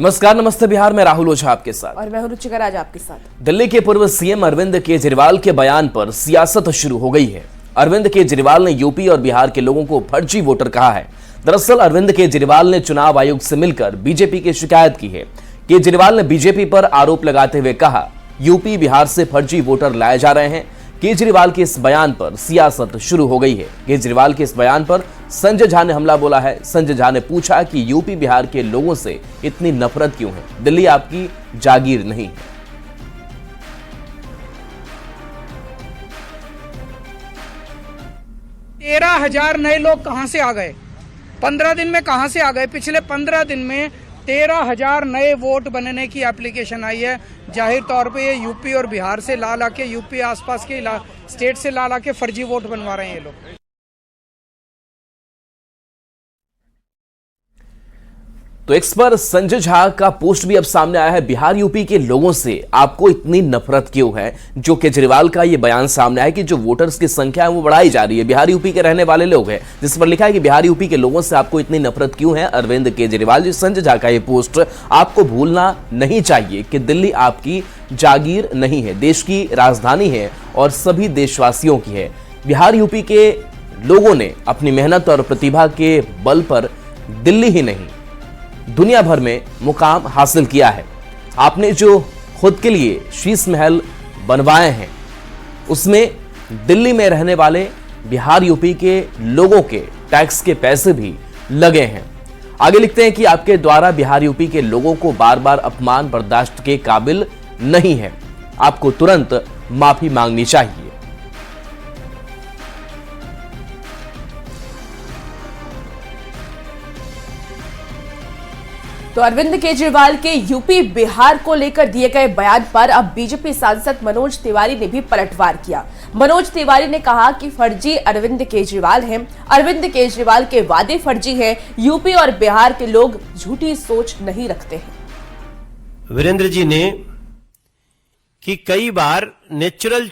नमस्कार, नमस्ते बिहार में राहुल ओझा आपके साथ और मैं हूं रुचिका राज आपके साथ। दिल्ली के पूर्व सीएम अरविंद केजरीवाल के बयान पर सियासत शुरू हो गई है। अरविंद केजरीवाल ने यूपी और बिहार के लोगों को फर्जी वोटर कहा है। दरअसल अरविंद केजरीवाल ने चुनाव आयोग से मिलकर बीजेपी की शिकायत की है। केजरीवाल ने बीजेपी पर आरोप लगाते हुए कहा, यूपी बिहार से फर्जी वोटर लाए जा रहे हैं। केजरीवाल के इस बयान पर सियासत शुरू हो गई है। केजरीवाल के इस बयान पर संजय झा ने हमला बोला है। संजय झा ने पूछा कि यूपी बिहार के लोगों से इतनी नफरत क्यों है? दिल्ली आपकी जागीर नहीं है। 13,000 नए लोग कहां से आ गए? 15 दिन में कहां से आ गए? पिछले 15 दिन में 13,000 नए वोट बनने की एप्लीकेशन आई है। जाहिर तौर पे ये यूपी और बिहार से ला के यूपी आसपास के स्टेट से ला के फर्जी वोट बनवा रहे हैं ये लोग। तो एक्स पर संजय झा का पोस्ट भी अब सामने आया है। बिहार यूपी के लोगों से आपको इतनी नफरत क्यों है? जो केजरीवाल का ये बयान सामने आया कि जो वोटर्स की संख्या है वो बढ़ाई जा रही है, बिहार यूपी के रहने वाले लोग हैं, जिस पर लिखा है कि बिहार यूपी के लोगों से आपको इतनी नफरत क्यों है? अरविंद केजरीवाल जी, संजय झा का ये पोस्ट आपको भूलना नहीं चाहिए कि दिल्ली आपकी जागीर नहीं है, देश की राजधानी है और सभी देशवासियों की है। बिहार यूपी के लोगों ने अपनी मेहनत और प्रतिभा के बल पर दिल्ली ही नहीं दुनिया भर में मुकाम हासिल किया है। आपने जो खुद के लिए शीश महल बनवाए हैं उसमें दिल्ली में रहने वाले बिहार यूपी के लोगों के टैक्स के पैसे भी लगे हैं। आगे लिखते हैं कि आपके द्वारा बिहार यूपी के लोगों को बार बार अपमान बर्दाश्त के काबिल नहीं है। आपको तुरंत माफी मांगनी चाहिए। तो अरविंद केजरीवाल के यूपी बिहार को लेकर दिए गए बयान पर अब बीजेपी सांसद मनोज तिवारी ने भी पलटवार किया। मनोज तिवारी ने कहा कि फर्जी अरविंद केजरीवाल हैं। अरविंद केजरीवाल के वादे फर्जी हैं। यूपी और बिहार के लोग झूठी सोच नहीं रखते हैं। वीरेंद्र जी ने कि कई बार नेचुरल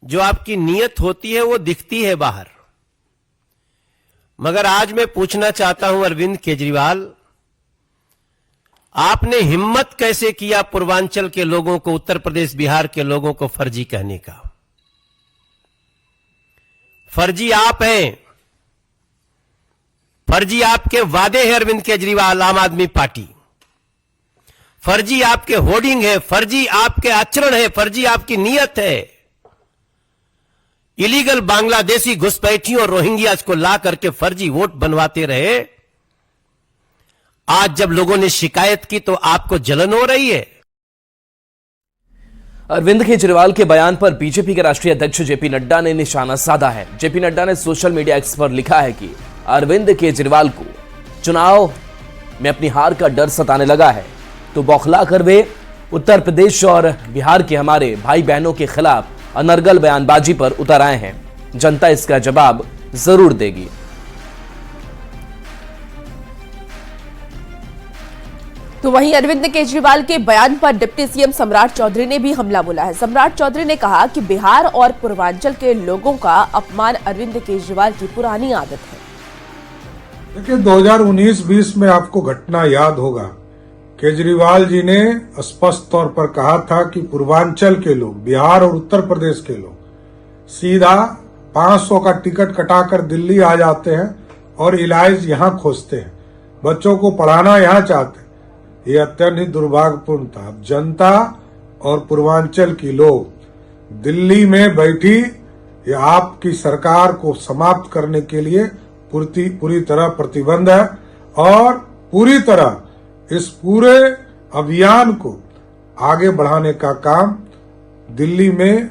जो आपकी नीयत होती है वो दिखती है बाहर, मगर आज मैं पूछना चाहता हूं अरविंद केजरीवाल, आपने हिम्मत कैसे किया पूर्वांचल के लोगों को, उत्तर प्रदेश बिहार के लोगों को फर्जी कहने का? फर्जी आप हैं, फर्जी आपके वादे हैं अरविंद केजरीवाल, आम आदमी पार्टी। फर्जी आपके होर्डिंग है, फर्जी आपके आचरण है, फर्जी आपकी नीयत है। इलीगल बांग्लादेशी घुसपैठियों और रोहिंग्यास को ला करके फर्जी वोट बनवाते रहे। आज जब लोगों ने शिकायत की तो आपको जलन हो रही है। अरविंद केजरीवाल के बयान पर बीजेपी के राष्ट्रीय अध्यक्ष जेपी नड्डा ने निशाना साधा है। जेपी नड्डा ने सोशल मीडिया एक्स पर लिखा है कि अरविंद केजरीवाल को चुनाव में अपनी हार का डर सताने लगा है तो बौखला कर वे उत्तर प्रदेश और बिहार के हमारे भाई बहनों के खिलाफ अनर्गल बयानबाजी पर उतर आए हैं। जनता इसका जवाब जरूर देगी। तो वहीं अरविंद केजरीवाल के बयान पर डिप्टी सीएम सम्राट चौधरी ने भी हमला बोला है। सम्राट चौधरी ने कहा कि बिहार और पूर्वांचल के लोगों का अपमान अरविंद केजरीवाल की पुरानी आदत है। देखिए, 2019-20 में आपको घटना याद होगा, केजरीवाल जी ने स्पष्ट तौर पर कहा था कि पूर्वांचल के लोग, बिहार और उत्तर प्रदेश के लोग सीधा 500 का टिकट कटाकर दिल्ली आ जाते हैं और इलाज यहां खोजते हैं, बच्चों को पढ़ाना यहां चाहते हैं। ये अत्यंत ही दुर्भाग्यपूर्ण था। अब जनता और पूर्वांचल की लोग दिल्ली में बैठी ये आपकी सरकार को समाप्त करने के लिए पूरी तरह प्रतिबद्ध है और पूरी तरह इस पूरे अभियान को आगे बढ़ाने का काम दिल्ली में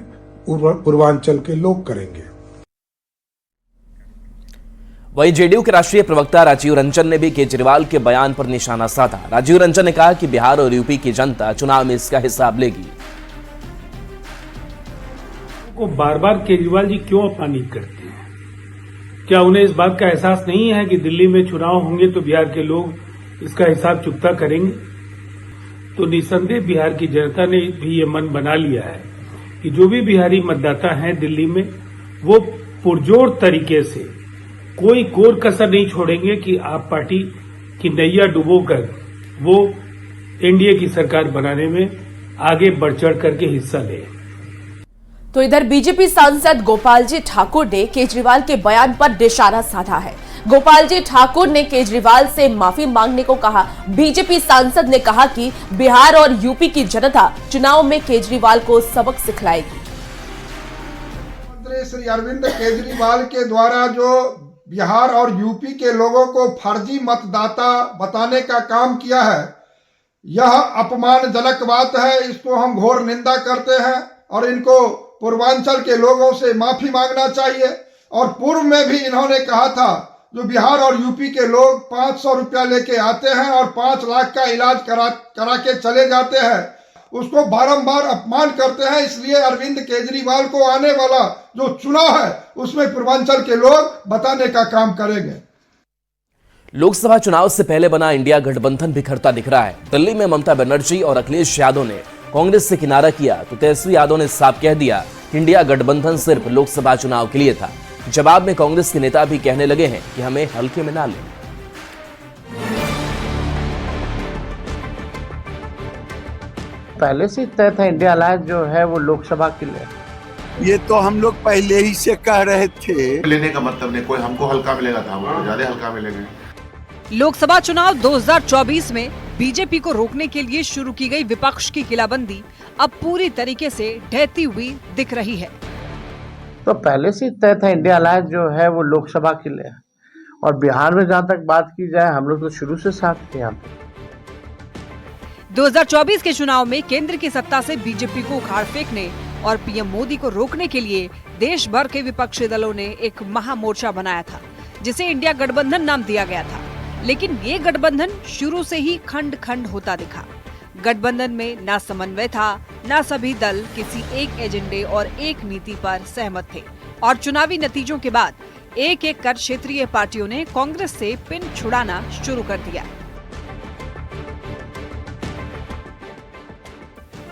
पूर्वांचल के लोग करेंगे। वहीं जेडीयू के राष्ट्रीय प्रवक्ता राजीव रंजन ने भी केजरीवाल के बयान पर निशाना साधा। राजीव रंजन ने कहा कि बिहार और यूपी की जनता चुनाव में इसका हिसाब लेगी। को बार बार केजरीवाल जी क्यों अपमानित करते हैं? क्या उन्हें इस बात का एहसास नहीं है कि दिल्ली में चुनाव होंगे तो बिहार के लोग इसका हिसाब चुकता करेंगे? तो निसंदेह बिहार की जनता ने भी ये मन बना लिया है कि जो भी बिहारी मतदाता हैं दिल्ली में, वो पुरजोर तरीके से कोई कोर कसर नहीं छोड़ेंगे कि आप पार्टी की नैया डुबोकर वो एनडीए की सरकार बनाने में आगे बढ़ चढ़ करके हिस्सा लें। तो इधर बीजेपी सांसद गोपाल जी ठाकुर ने केजरीवाल के बयान पर निशाना साधा है। गोपाल जी ठाकुर ने केजरीवाल से माफी मांगने को कहा। बीजेपी सांसद ने कहा कि बिहार और यूपी की जनता चुनाव में केजरीवाल को सबक सिखलाएगी। मुख्यमंत्री श्री अरविंद केजरीवाल के द्वारा जो बिहार और यूपी के लोगों को फर्जी मतदाता बताने का काम किया है, यह अपमानजनक बात है। इसको हम घोर निंदा करते हैं और इनको पूर्वांचल के लोगों से माफी मांगना चाहिए। और पूर्व में भी इन्होंने कहा था जो बिहार और यूपी के लोग 500 रुपया लेके आते हैं और 5 लाख का इलाज करा के चले जाते हैं, उसको बारंबार अपमान करते हैं। इसलिए अरविंद केजरीवाल को आने वाला जो चुनाव है उसमें पूर्वांचल के लोग बताने का काम करेंगे। लोकसभा चुनाव से पहले बना इंडिया गठबंधन बिखरता दिख रहा है। दिल्ली में ममता बनर्जी और अखिलेश यादव ने कांग्रेस से किनारा किया तो तेजस्वी यादव ने साफ कह दिया कि इंडिया गठबंधन सिर्फ लोकसभा चुनाव के लिए था। जवाब में कांग्रेस के नेता भी कहने लगे हैं कि हमें हल्के में ना लें। पहले से तय था इंडिया अलायंस जो है वो लोकसभा के लिए। ये तो हम लोग पहले ही से कह रहे थे। लेने का मतलब नहीं, कोई हमको हल्का मिलेगा था, हमको ज्यादा हल्का मिलेंगे। लोकसभा चुनाव 2024 में बीजेपी को रोकने के लिए शुरू की गई विपक्ष की किलाबंदी अब पूरी तरीके से ढहती हुई दिख रही है। तो पहले से तय था इंडिया अलायंस जो है वो लोकसभा के लिए। और बिहार में जहाँ तक बात की जाए, हम लोग तो शुरू से साथ थे यहाँ पे। 2024 के चुनाव में केंद्र की सत्ता से बीजेपी को उखाड़ फेंकने और पीएम मोदी को रोकने के लिए देश भर के विपक्षी दलों ने एक महामोर्चा बनाया था, जिसे इंडिया गठबंधन नाम दिया गया था। लेकिन ये गठबंधन शुरू से ही खंड खंड होता दिखा। गठबंधन में ना समन्वय था, ना सभी दल किसी एक एजेंडे और एक नीति पर सहमत थे। और चुनावी नतीजों के बाद एक एक कर क्षेत्रीय पार्टियों ने कांग्रेस से पिन छुड़ाना शुरू कर दिया।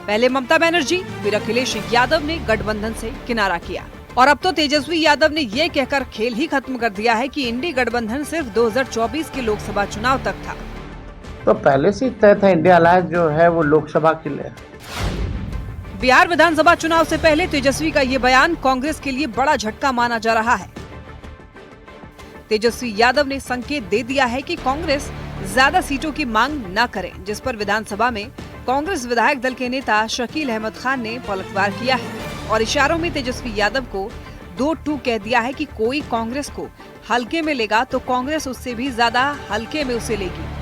पहले ममता बनर्जी, फिर अखिलेश यादव ने गठबंधन से किनारा किया और अब तो तेजस्वी यादव ने ये कहकर खेल ही खत्म कर दिया है कि इंडी गठबंधन सिर्फ 2024 के लोकसभा चुनाव तक था। तो पहले से तय था इंडिया अलायंस जो है वो लोकसभा के लिए। बिहार विधानसभा चुनाव से पहले तेजस्वी का ये बयान कांग्रेस के लिए बड़ा झटका माना जा रहा है। तेजस्वी यादव ने संकेत दे दिया है कि कांग्रेस ज्यादा सीटों की मांग न करे, जिस पर विधानसभा में कांग्रेस विधायक दल के नेता शकील अहमद खान ने पलटवार किया है और इशारों में तेजस्वी यादव को 2-2 कह दिया है कि कोई कांग्रेस को हल्के में लेगा तो कांग्रेस उससे भी ज्यादा हल्के में उसे लेगी।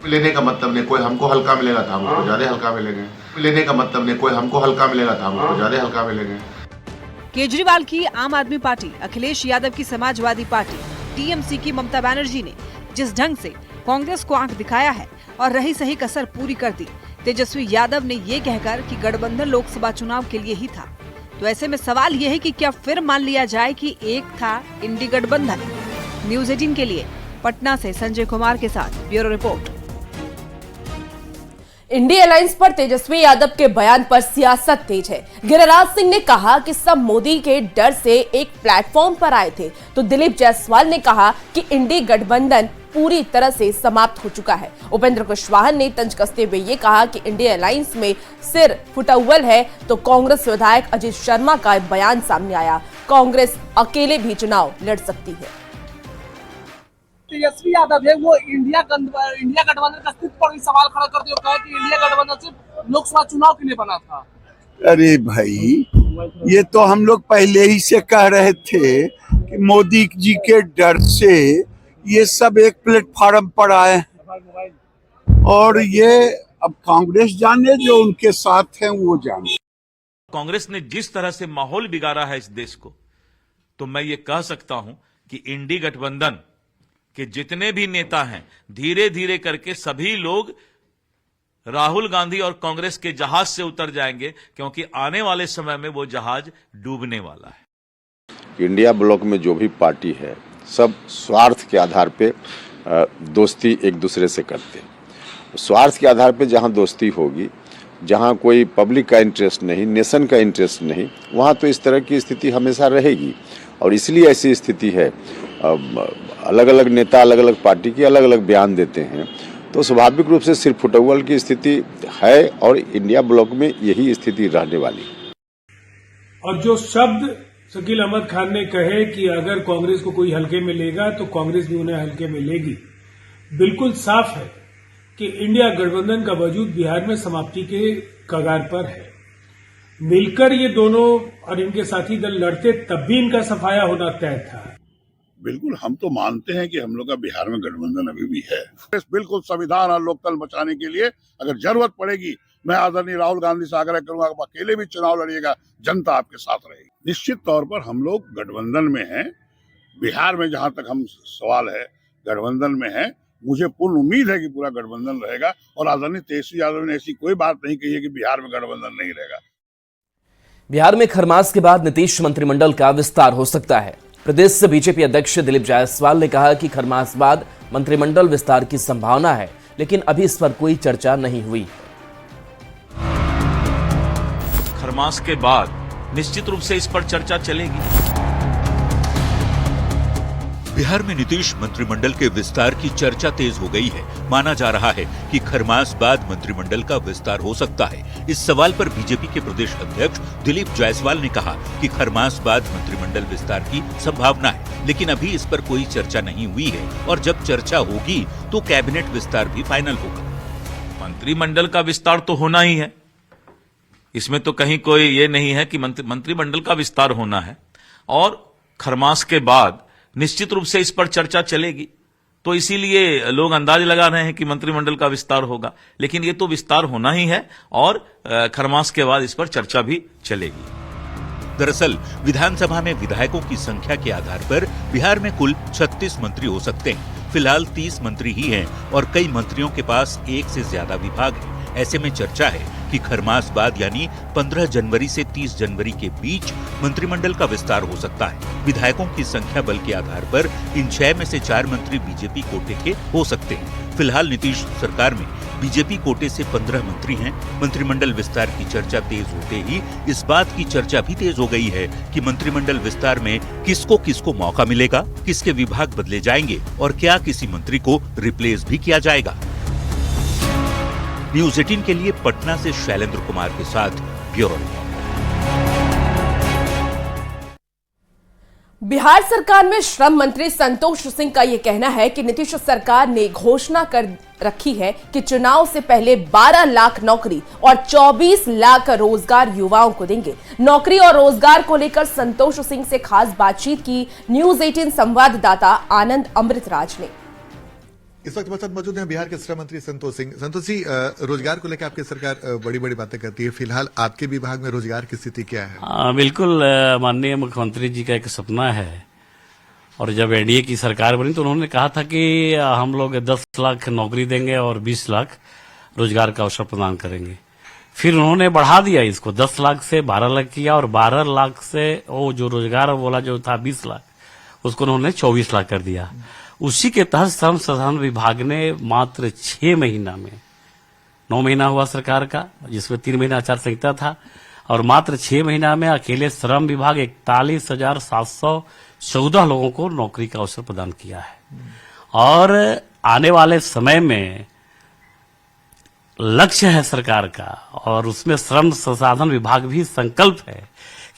लेने का मतलब नहीं, कोई हमको हल्का मिलेगा था, हमको ज्यादा हल्का मिलेंगे। लेने का मतलब नहीं, कोई हमको हल्का मिलेगा था, हमको ज्यादा हल्का मिलेंगे। केजरीवाल की आम आदमी पार्टी, अखिलेश यादव की समाजवादी पार्टी, टीएमसी की ममता बनर्जी ने जिस ढंग से कांग्रेस को आंख दिखाया है और रही सही कसर पूरी कर दी, तेजस्वी यादव ने ये कहकर कि गठबंधन लोकसभा चुनाव के लिए ही था। तो ऐसे में सवाल ये है कि क्या फिर मान लिया जाए कि एक था इंडी गठबंधन। न्यूज़ 18 के लिए पटना से संजय कुमार के साथ ब्यूरो रिपोर्ट। इंडिया अलायंस पर तेजस्वी यादव के बयान पर सियासत तेज है। गिरिराज सिंह ने कहा कि सब मोदी के डर से एक प्लेटफॉर्म पर आए थे, तो दिलीप जायसवाल ने कहा कि इंडी गठबंधन पूरी तरह से समाप्त हो चुका है। उपेंद्र कुशवाहा ने तंज कसते हुए ये कहा कि इंडिया अलायंस में सिर फुटअव्वल है, तो कांग्रेस विधायक अजीत शर्मा का बयान सामने आया, कांग्रेस अकेले भी चुनाव लड़ सकती है। तेजस्वी यादव है वो इंडिया गठबंधन का अस्तित्व पर भी सवाल खड़ा करते हुए कहा कि इंडिया गठबंधन सिर्फ लोकसभा चुनाव के लिए बना था। अरे भाई, ये तो हम लोग पहले ही से कह रहे थे कि मोदी जी के डर से ये सब एक प्लेटफॉर्म पर आए और ये अब कांग्रेस जाने, जो उनके साथ हैं वो जाने। कांग्रेस ने जिस तरह से माहौल बिगाड़ा है इस देश को, तो मैं ये कह सकता हूं कि इंडी गठबंधन के जितने भी नेता हैं, धीरे धीरे करके सभी लोग राहुल गांधी और कांग्रेस के जहाज से उतर जाएंगे, क्योंकि आने वाले समय में वो जहाज डूबने वाला है। इंडिया ब्लॉक में जो भी पार्टी है, सब स्वार्थ के आधार पे दोस्ती एक दूसरे से करते हैं। स्वार्थ के आधार पे जहां दोस्ती होगी, जहां कोई पब्लिक का इंटरेस्ट नहीं, नेशन का इंटरेस्ट नहीं, वहां तो इस तरह की स्थिति हमेशा रहेगी। और इसलिए ऐसी स्थिति है, अलग अलग नेता अलग अलग पार्टी के अलग अलग बयान देते हैं, तो स्वाभाविक रूप से सिर्फ फुटबॉल की स्थिति है और इंडिया ब्लॉक में यही स्थिति रहने वाली है। और जो शब्द शकील अहमद खान ने कहे कि अगर कांग्रेस को कोई हल्के में लेगा तो कांग्रेस भी उन्हें हल्के में लेगी, बिल्कुल साफ है कि इंडिया गठबंधन का वजूद बिहार में समाप्ति के कगार पर है। मिलकर ये दोनों और इनके साथी दल लड़ते तब भी इनका सफाया होना तय था। बिल्कुल, हम तो मानते हैं कि हम लोग का बिहार में गठबंधन अभी भी है। बिल्कुल संविधान और लोकतंत्र बचाने के लिए अगर जरूरत पड़ेगी, मैं आदरणीय राहुल गांधी से आग्रह करूंगा, आप अकेले भी चुनाव लड़िएगा, जनता आपके साथ रहेगी। निश्चित तौर पर हम लोग गठबंधन में हैं। बिहार में जहां तक हम सवाल है, गठबंधन में है। मुझे पूर्ण उम्मीद है कि पूरा गठबंधन रहेगा और आदरणीय तेजस्वी यादव ने ऐसी कोई बात नहीं कही है कि बिहार में गठबंधन नहीं रहेगा। बिहार में खरमास के बाद नीतीश मंत्रिमंडल का विस्तार हो सकता है। प्रदेश से बीजेपी अध्यक्ष दिलीप जायसवाल ने कहा कि खरमास बाद मंत्रिमंडल विस्तार की संभावना है, लेकिन अभी इस पर कोई चर्चा नहीं हुई। खरमास के बाद निश्चित रूप से इस पर चर्चा चलेगी। बिहार में नीतीश मंत्रिमंडल के विस्तार की चर्चा तेज हो गई है। माना जा रहा है कि खरमास बाद मंत्रिमंडल का विस्तार हो सकता है। इस सवाल पर बीजेपी के प्रदेश अध्यक्ष दिलीप जायसवाल ने कहा कि खरमास बाद मंत्रिमंडल विस्तार की संभावना है, लेकिन अभी इस पर कोई चर्चा नहीं हुई है और जब चर्चा होगी तो कैबिनेट विस्तार भी फाइनल होगा। मंत्रिमंडल का विस्तार तो होना ही है, इसमें तो कहीं कोई ये नहीं है कि मंत्रिमंडल का विस्तार होना है और खरमास के बाद निश्चित रूप से इस पर चर्चा चलेगी। तो इसीलिए लोग अंदाज लगा रहे हैं कि मंत्रिमंडल का विस्तार होगा, लेकिन ये तो विस्तार होना ही है और खरमास के बाद इस पर चर्चा भी चलेगी। दरअसल विधानसभा में विधायकों की संख्या के आधार पर बिहार में कुल 36 मंत्री हो सकते हैं। फिलहाल 30 मंत्री ही हैं और कई मंत्रियों के पास एक से ज्यादा विभाग है। ऐसे में चर्चा है कि खरमास बाद यानी 15 जनवरी से 30 जनवरी के बीच मंत्रिमंडल का विस्तार हो सकता है। विधायकों की संख्या बल के आधार पर इन 6 में से 4 मंत्री बीजेपी कोटे के हो सकते हैं। फिलहाल नीतीश सरकार में बीजेपी कोटे से 15 मंत्री हैं। मंत्रिमंडल विस्तार की चर्चा तेज होते ही इस बात की चर्चा भी तेज हो गई है कि मंत्रिमंडल विस्तार में किसको किसको मौका मिलेगा, किसके विभाग बदले जाएंगे और क्या किसी मंत्री को रिप्लेस भी किया जाएगा। न्यूज 18 के लिए पटना से शैलेंद्र कुमार के साथ ब्यूरो रिपोर्ट। बिहार सरकार में श्रम मंत्री संतोष सिंह का यह कहना है कि नीतीश सरकार ने घोषणा कर रखी है कि चुनाव से पहले 12 लाख नौकरी और 24 लाख रोजगार युवाओं को देंगे। नौकरी और रोजगार को लेकर संतोष सिंह से खास बातचीत की न्यूज 18 संवाददाता आनंद अमृतराज ने। इस वक्त साथ मौजूद हैं बिहार के श्रम मंत्री संतोष सिंह। संतोष जी, रोजगार को लेकर आपकी सरकार बड़ी बड़ी बातें करती है, फिलहाल आपके विभाग में रोजगार की स्थिति क्या है? बिल्कुल, माननीय मुख्यमंत्री जी का एक सपना है और जब एनडीए की सरकार बनी तो उन्होंने कहा था कि हम लोग 10 लाख नौकरी देंगे और 20 लाख रोजगार का अवसर प्रदान करेंगे। फिर उन्होंने बढ़ा दिया इसको, 10 लाख से 12 लाख किया और 12 लाख से वो जो रोजगार बोला जो था 20 लाख, उसको उन्होंने 24 लाख कर दिया। उसी के तहत श्रम संसाधन विभाग ने मात्र 6 महीना में, 9 महीना हुआ सरकार का जिसमें 3 महीना आचार संहिता था, और मात्र 6 महीना में अकेले श्रम विभाग 41,714 लोगों को नौकरी का अवसर प्रदान किया है। और आने वाले समय में लक्ष्य है सरकार का और उसमें श्रम संसाधन विभाग भी संकल्प है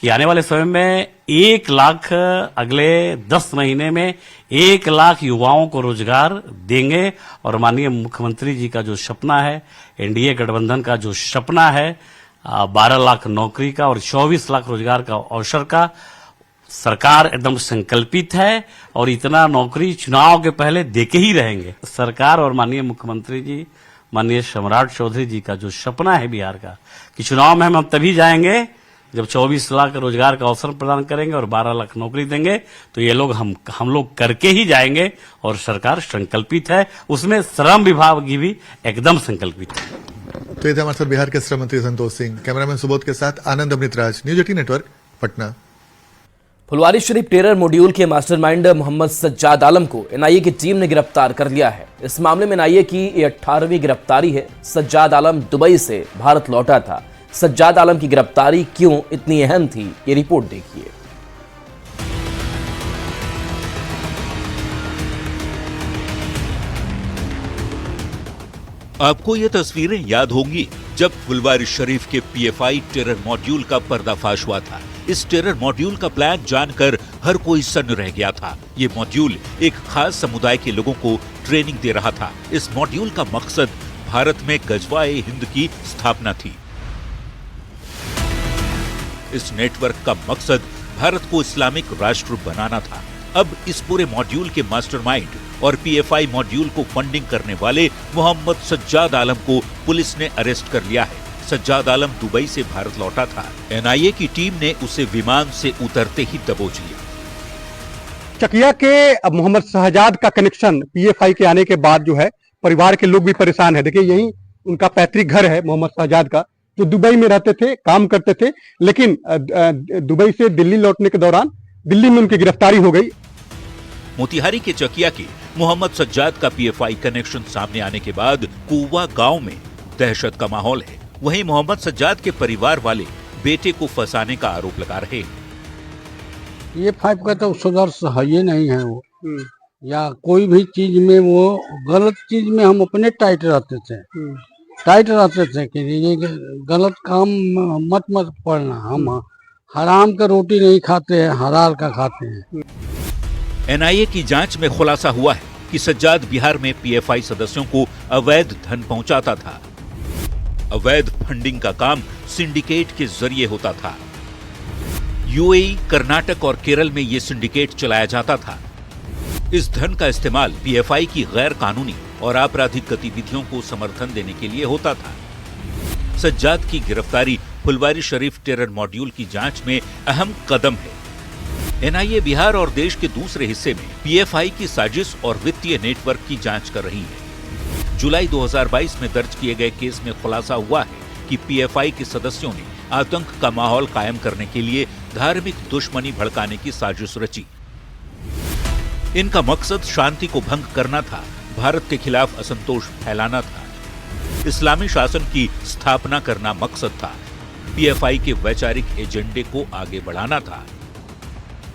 कि आने वाले समय में 1 लाख, अगले 10 महीने में 1 लाख युवाओं को रोजगार देंगे। और माननीय मुख्यमंत्री जी का जो सपना है, एनडीए गठबंधन का जो सपना है 12 लाख नौकरी का और 24 लाख रोजगार का अवसर का, सरकार एकदम संकल्पित है और इतना नौकरी चुनाव के पहले देके ही रहेंगे। सरकार और माननीय मुख्यमंत्री जी, माननीय सम्राट चौधरी जी का जो सपना है बिहार का कि चुनाव में हम तभी जाएंगे जब 24 लाख रोजगार का अवसर प्रदान करेंगे और 12 लाख नौकरी देंगे, तो ये लोग हम लोग करके ही जाएंगे और सरकार संकल्पित है, उसमें श्रम विभाग की भी एकदम संकल्पित है। तो ये थे हमारे साथ बिहार के श्रम मंत्री संतोष सिंह। कैमरामैन सुबोध के साथ आनंद Amritraj, news 18 network, Patna. Phulwari Sharif terror module के मास्टरमाइंड मोहम्मद सज्जाद आलम को एनआईए की टीम ने गिरफ्तार कर लिया है। इस मामले में एनआईए की ये 18वीं गिरफ्तारी है। सज्जाद आलम दुबई से भारत लौटा था। सज्जाद आलम की गिरफ्तारी क्यों इतनी अहम थी, ये रिपोर्ट देखिए। आपको ये तस्वीरें याद होंगी जब फुलवारी शरीफ के पीएफआई टेरर मॉड्यूल का पर्दाफाश हुआ था। इस टेरर मॉड्यूल का प्लान जानकर हर कोई सन्न रह गया था। ये मॉड्यूल एक खास समुदाय के लोगों को ट्रेनिंग दे रहा था। इस मॉड्यूल का मकसद भारत में गजवाए हिंद की स्थापना थी। इस नेटवर्क का मकसद भारत को इस्लामिक राष्ट्र बनाना था। अब इस पूरे मॉड्यूल के मास्टरमाइंड और पीएफआई मॉड्यूल को फंडिंग करने वाले मोहम्मद सज्जाद आलम को पुलिस ने अरेस्ट कर लिया है। सज्जाद आलम दुबई से भारत लौटा था। एनआईए की टीम ने उसे विमान से उतरते ही दबोच लिया। चकिया के मोहम्मद शहजाद का कनेक्शन पीएफआई के आने के बाद जो है परिवार के लोग भी परेशान है। देखिए यही उनका पैतृक घर है मोहम्मद शहजाद का, जो दुबई में रहते थे, काम करते थे, लेकिन दुबई से दिल्ली लौटने के दौरान दिल्ली में उनकी गिरफ्तारी हो गई। मोतिहारी के चकिया के मोहम्मद सज्जाद का पीएफआई कनेक्शन सामने आने के बाद कुवा गांव में दहशत का माहौल है। वहीं मोहम्मद सज्जाद के परिवार वाले बेटे को फंसाने का आरोप लगा रहे हैं। पीएफआई का तो सदस्य है ही नहीं है वो, या कोई भी चीज में वो गलत चीज में हम अपने टाइट रहते थे कि ये गलत काम मत पड़ना। हम हराम का रोटी नहीं खाते हैं, हलाल का खाते हैं। एनआईए की जांच में खुलासा हुआ है कि सज्जाद बिहार में पीएफआई सदस्यों को अवैध धन पहुंचाता था। अवैध फंडिंग का काम सिंडिकेट के जरिए होता था। यूएई, कर्नाटक और केरल में ये सिंडिकेट चलाया जाता था। इस धन का इस्तेमाल पीएफआई की गैर कानूनी और आपराधिक गतिविधियों को समर्थन देने के लिए होता था। सज्जाद की गिरफ्तारी फुलवारी शरीफ टेरर मॉड्यूल की जांच में अहम कदम है। एनआईए बिहार और देश के दूसरे हिस्से में पीएफआई की साजिश और वित्तीय नेटवर्क की जांच कर रही है। जुलाई 2022 में दर्ज किए गए केस में खुलासा हुआ है कि पीएफआई के सदस्यों ने आतंक का माहौल कायम करने के लिए धार्मिक दुश्मनी भड़काने की साजिश रची। इनका मकसद शांति को भंग करना था, भारत के खिलाफ असंतोष फैलाना था, इस्लामी शासन की स्थापना करना मकसद था, पीएफआई के वैचारिक एजेंडे को आगे बढ़ाना था।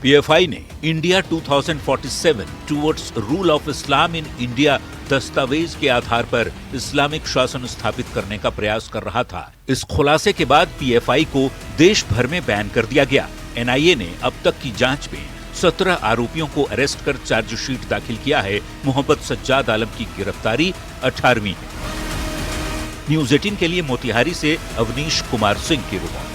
पीएफआई ने India 2047 towards rule of Islam in India दस्तावेज के आधार पर इस्लामिक शासन स्थापित करने का प्रयास कर रहा था। इस खुलासे के बाद पीएफआई को देश भर में बैन कर दिया गया। एनआईए ने अब तक की जांच में 17 आरोपियों को अरेस्ट कर चार्जशीट दाखिल किया है। मोहम्मद सज्जाद आलम की गिरफ्तारी 18वीं है। न्यूज 18 के लिए मोतिहारी से अवनीश कुमार सिंह की रिपोर्ट।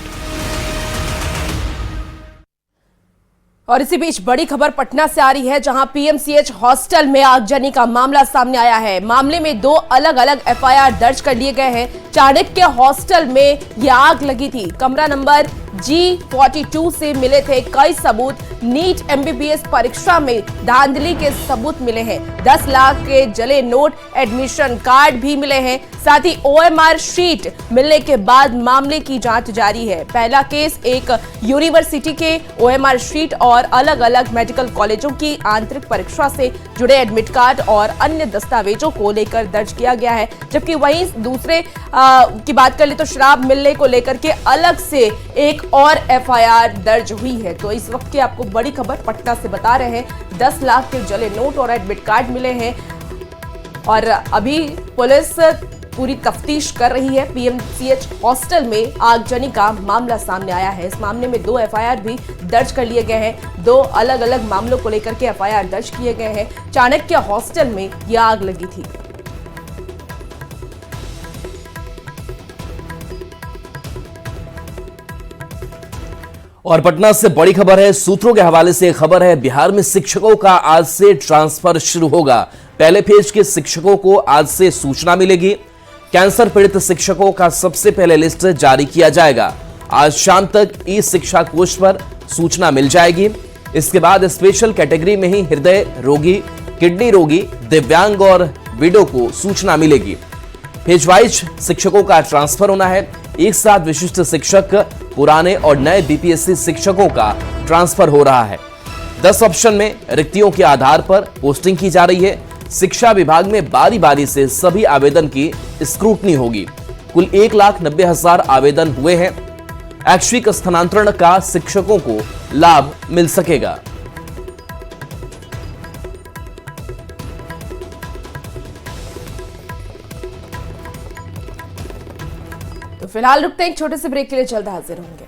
और इसी बीच बड़ी खबर पटना से आ रही है, जहां पीएमसीएच हॉस्टल में आगजनी का मामला सामने आया है। मामले में 2 अलग अलग एफआईआर दर्ज कर लिए गए हैं। चाणक्य हॉस्टल में यह आग लगी थी। कमरा नंबर G42 से मिले थे कई सबूत। नीट एमबीबीएस परीक्षा में धांधली के सबूत मिले हैं। 10 लाख के जले नोट, एडमिशन कार्ड भी मिले हैं। साथ ही OMR शीट मिलने के बाद मामले की जांच जारी है। पहला केस एक यूनिवर्सिटी के OMR शीट और अलग अलग मेडिकल कॉलेजों की आंतरिक परीक्षा से जुड़े एडमिट कार्ड और अन्य दस्तावेजों को लेकर दर्ज किया गया है। जबकि वहीं दूसरे की बात कर ले तो शराब मिलने को लेकर के अलग से एक और एफआईआर दर्ज हुई है। तो इस वक्त की आपको बड़ी खबर पटना से बता रहे हैं, 10 लाख के जले नोट और एडमिट कार्ड मिले हैं और अभी पुलिस पूरी तफ्तीश कर रही है। पीएमसीएच हॉस्टल में आगजनी का मामला सामने आया है। इस मामले में 2 एफआईआर भी दर्ज कर लिए गए हैं। 2 अलग अलग मामलों को लेकर के एफआईआर दर्ज किए गए हैं। चाणक्य हॉस्टल में यह आग लगी थी। और पटना से बड़ी खबर है, सूत्रों के हवाले से खबर है, बिहार में शिक्षकों का आज से ट्रांसफर शुरू होगा। पहले फेज के शिक्षकों को आज से सूचना मिलेगी। कैंसर पीड़ित शिक्षकों का सबसे पहले लिस्ट जारी किया जाएगा। आज शाम तक ई शिक्षा कोष पर सूचना मिल जाएगी। इसके बाद स्पेशल कैटेगरी में ही हृदय रोगी, किडनी रोगी, दिव्यांग और विडो को सूचना मिलेगी। फेज वाइज शिक्षकों का ट्रांसफर होना है। एक साथ विशिष्ट शिक्षक, पुराने और नए बीपीएससी शिक्षकों का ट्रांसफर हो रहा है। 10 ऑप्शन में रिक्तियों के आधार पर पोस्टिंग की जा रही है। शिक्षा विभाग में बारी बारी से सभी आवेदन की स्क्रूटनी होगी। कुल 1,90,000 आवेदन हुए हैं। ऐच्छिक स्थानांतरण का शिक्षकों को लाभ मिल सकेगा। तो फिलहाल रुकते हैं एक छोटे से ब्रेक के लिए, जल्द हाजिर होंगे।